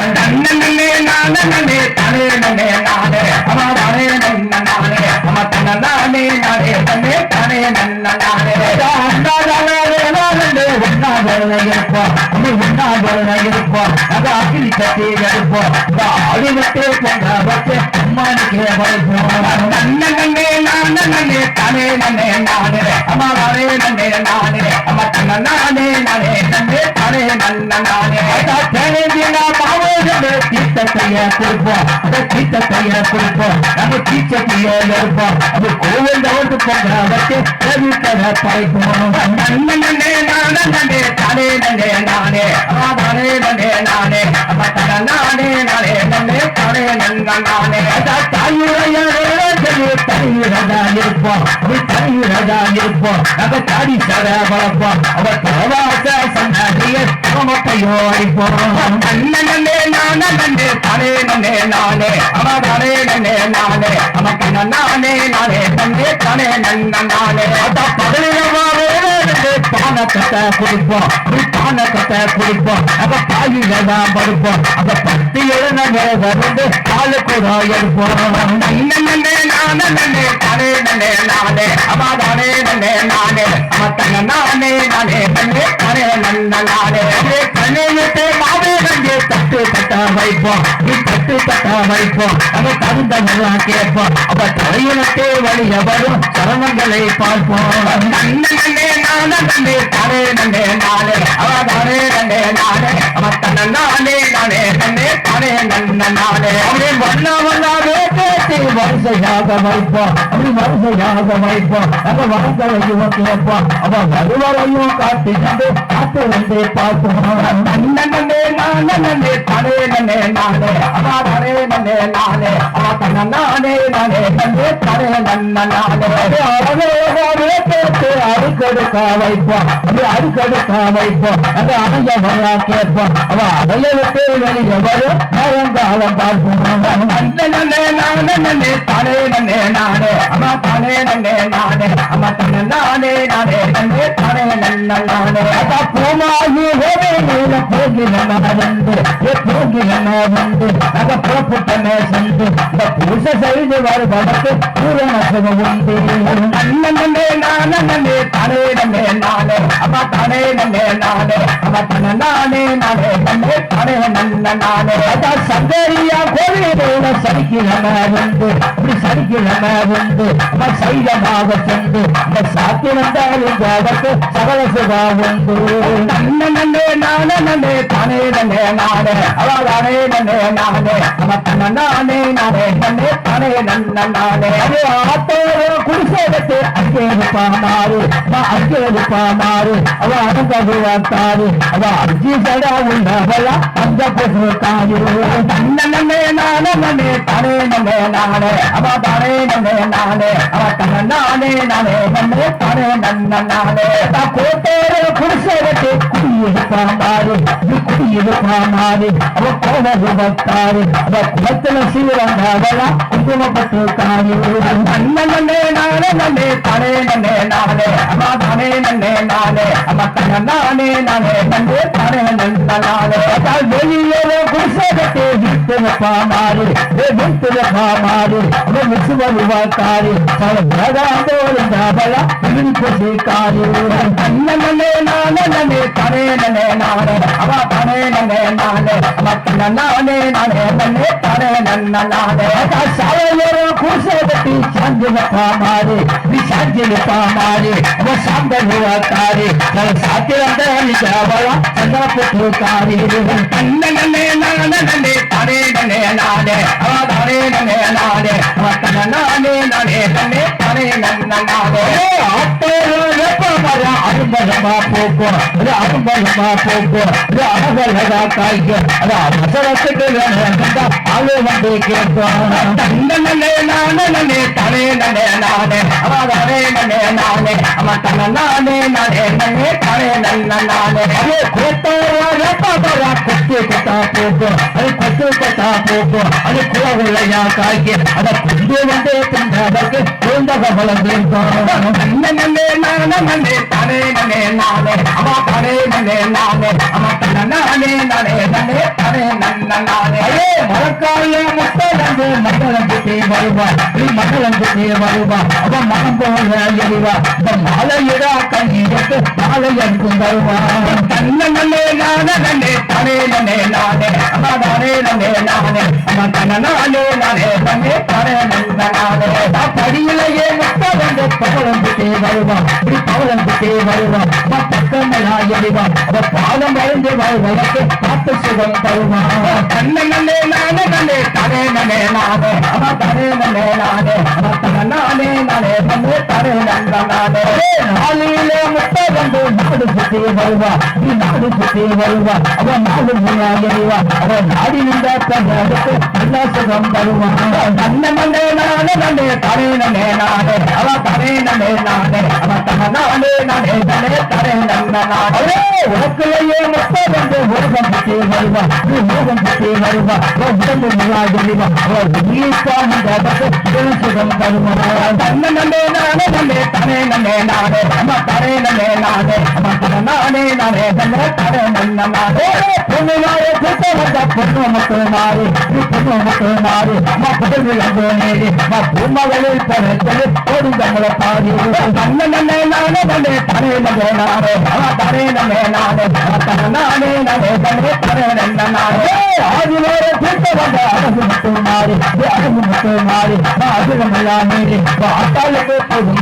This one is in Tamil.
நன்னே நானே தானே நன்னே நானே அமாதானே நன்ன நானே அமத்தன நானே நானே தன்னே தானே நன்ன நானே அண்ணாதானே நானே உண்ணாதவனை இருப்போம் நீ உண்ணாதவனை இருப்போம் அது அகில் கட்டி எடுப்போம் அடிவட்டே போன்ற வச்சு அம்மானுக்கு வரைப்போம் நன்னே நானே தானே நன்னே நானே அமாதானே நன்னே நானே அமத்தன நானே நானே தன்னே தானே நன்ன நானே தீர்த்தத்தைய கொடுப்போம் அந்த தீர்த்தத்தைய கொடுப்போம் நம்ம தீர்ச்சத்தைய எடுப்போம் அது கோவில் தவிர்த்து போகிற வச்சு வீட்டை படைப்போம் நன்னே நானே தானே நன்னே நானே அமாதானே நன்னே நானே அமத்தன நானே நானே நன்னே தானே நன்ன நானே தாயுடைய தனியுறதா இருப்போம் தனியுறதா இருப்போம் நம்ம தாடி சர வளர்ப்போம் அவர் பிரவாச சன்னதியை மொட்டையோ அடிப்போம் நன்னே நானே தானே நன்னே நானே அமதானே நன்னே நானே அமக்கன நானே நானே தன்னே தானே நன்ன நானே பானக்கத்தை குடிப்போம் பானக்கத்தை குடிப்போம் அப்ப பாயிலதான் படுப்போம் அப்ப பத்து எழுந்து பாலு கூட எடுப்போம் நன்னே நானே தானே நன்னே நானே அமதானே நன்னே நானே அமத்தன நானே நானே தன்னே தானே நன்ன நானே கண்ணையிட்டு மாவே கண்டு தட்டு தட்டா வைப்போம் தட்டு தட்டா வைப்போம் அவ தகுந்தவெல்லாம் கேட்போம் அவ தலையினத்தே வழிய வரும் சரணங்களை பார்ப்போம் நன்னே நானே தானே நன்னே நானே அவதானே நன்னே நானே அவத்தன நானே நானே தன்னே தானே நன்ன நானே அவரே வண்ணாவே பேசி வரிசையாக வைப்போம் அப்படி வரிசையாக வைப்போம் அவ வரிசையும் கேட்போம் அவ வருவரையும் காட்டி கண்டு காத்து வந்து பார்ப்போம் நன்னே நானே தானே நன்னே நானே அவாதானே நன்னே நானே அவத்தன நானே நானே தன்னே தானே நன்ன நானே அவரே பேசி அடிக்கடுக்கா வைப்போம் அப்படி அடிக்கடுக்கா வைப்போம் அது அடையவரா கேட்போம் அவ அடைய விட்டு வெளியே வரும் நேரங்காலம் பார்ப்போம் நன்னே நானே தானே நன்னே நானே அவாதானே நன்னே நானே அவத்தன நானே நானே தன்னே தானே நன்ன நானே பூமாகி புறப்பட்டமே சென்று இந்த பூச செய்து வருவதற்கு பூரணத்துவம் உண்டு நன்னே நானே தானே நன்னே நானே அவதானே நன்னே நானே அவத்தன நானே நானே தன்னே தானே நன்ன நானே சங்கரியா கோவிலோட சரிக்கிழமை உண்டு இப்படி சரிக்கிழமை உண்டு சைலமாக சென்று இந்த சாத்தி வந்தாலும் அதற்கு சகல சுகா உண்டு நன்னே நானே தானே நன்னே நானே அவதானே நன்னே நானே அவத்தன நானே நானே தன்னே தானே நன்ன நானே அது ஆத்தோட குடிசேதத்தை அங்கே இருப்பாமாறு அங்கே இருப்பாமாறு அவ அனுபவாத்தாரு அவ அர்ஜி சடா உள்ளவள அந்த புசுக்காரு நன்னே நானே தானே நன்னே நானே அவதானே நன்னே நானே அவத்தன நானே நானே தன்னே தானே நன்ன நானே கோட்டோட குடிசேதத்தை குடியிருப்பாமாறு குடியிருப்பாமாறு அவ கோவத்தாரு அவ குளத்துல சீரங்கவள குங்குமப்பட்டிருக்காரு நன்னே நானே தானே நன்னே நானே அவதானே நன்னே நானே அவத்தன நானே நானே தன்னே தானே நன்ன நானே வெளியே குடிசேதத்தை விட்டு வைப்பாமாறு விட்டு வைப்பாமாறு அவ விசுவருவாக்காரு பிரகாந்தோருந்தவள புசிக்காரு நன்னே நானே தானே நன்னே நானே அவதானே நன்னே நானே அவத்தன நானே நானே தன்னே தானே நன்ன நானே சாலையோர குடிசேதத்தை சாஞ்சு வைப்பாமாறு சாஞ்சு வைப்பாமாறு அவ சாந்தருவாக்காரு சாத்திரந்தவள சந்தனப்பட்டிருக்காரு நன்னே தானே நன்னே நானே அவதானே நன்னே நானே அவத்தன நானே நானே தன்னே தானே நன்ன நானே அரும்பகமா போக்கும் அரும்பகமா போக்கும் அழகழகா காய்க்கும் அவசரத்துக்கு ஆளு வந்து கேட்கும் நன்னே தானே நன்னே நானே அவதானே நன்னே நானே அவத்தன நானே நானே தன்னே தானே நன்ன நானே கோட்டோட கொத்தி கொத்தா போக்கும் எட்டு கொட்டா போக்கும் அது குலவுள்ளையா காய்க்கு அதை கொண்டு வந்து தின்றதற்கு குழந்தை பலம் இருக்கும் நன்னே நானே தானே நன்னே நானே அவா தானே நன்னே நானே அவா நானே நானே நன்னே தானே நானே அதே மரக்காய முட்டை வந்து மகளஞ்சுட்டே வருவா நீ மகளஞ்சுட்டே வருவா அவ மனம் போல எறிவா இந்த மாலையிடா கையிட்டு மாலை அனுப்பும் தருவா தன்ன நன்னே நானே நன்னே தானே நன்னே நானே அவா தானே நன்னே நானே அவா தன்ன நானே நானே நன்னே தானே நானே படியிலேயே முட்டை வந்து பவளஞ்சுட்டே வருவா இப்படி பவளஞ்சுட்டே வருவா அவ பக்கங்களா எறிவா அவ பாலம் வளைந்து வழக்கு காத்து சுகம் தருவா தன்ன நன்னே நானே நன்னே தானே நன்னே நானே அவ தானே நன்னே நானே அவ தன்ன நானே நானே நன்னே தானே நானே நாளிலே முட்டை வந்து நாடு சுத்தி வருவா நீ நாடு சுத்தி வருவா அவ நாடு முன்னா எறிவா அவ நாடி நின்ற தன்னுக்கு நல்ல சுகம் தருவா தன்ன நன்னே நானே நன்னே தானே நன்னே நானே அவ தானே நன்னே நானே அவ தன்ன நானே நானே தானே தானே நானே உனக்குள்ளேயே முட்டை வந்து உலகம் சுத்தி வருவா நீ உலகம் சுத்தி வருவா உடம்பு முன்னா எறிவா அவ சுகம் தருவா தன்ன நன்னே நானே நன்னே தானே நன்னே நானே அவ தானே நன்னே நானே அவ தன்ன நானே நானே தானே தானே நானே பொண்ணுனாரே கூட்ட வந்த பொண்ணு மக்கள் மாறி நீ பொண்ணு மக்கள் மாறி அம்மா புகழ் அங்கே நேரி அம்மா பூமகளில் பரத்தல் ஓடி நம்மளை பாடி தன்ன நன்னே நானே நன்னே தானே நன்னே நானே அவ தானே நன்னே நானே அவ தன்ன நானே நானே தானே தானே நானே ஆதிவேற கூட்ட வந்த அழகு மக்கள் மாறி அழகு மக்கள் மாறி அதிகமெல்லாம் நேரி ஆட்டாளுக்கு போகும்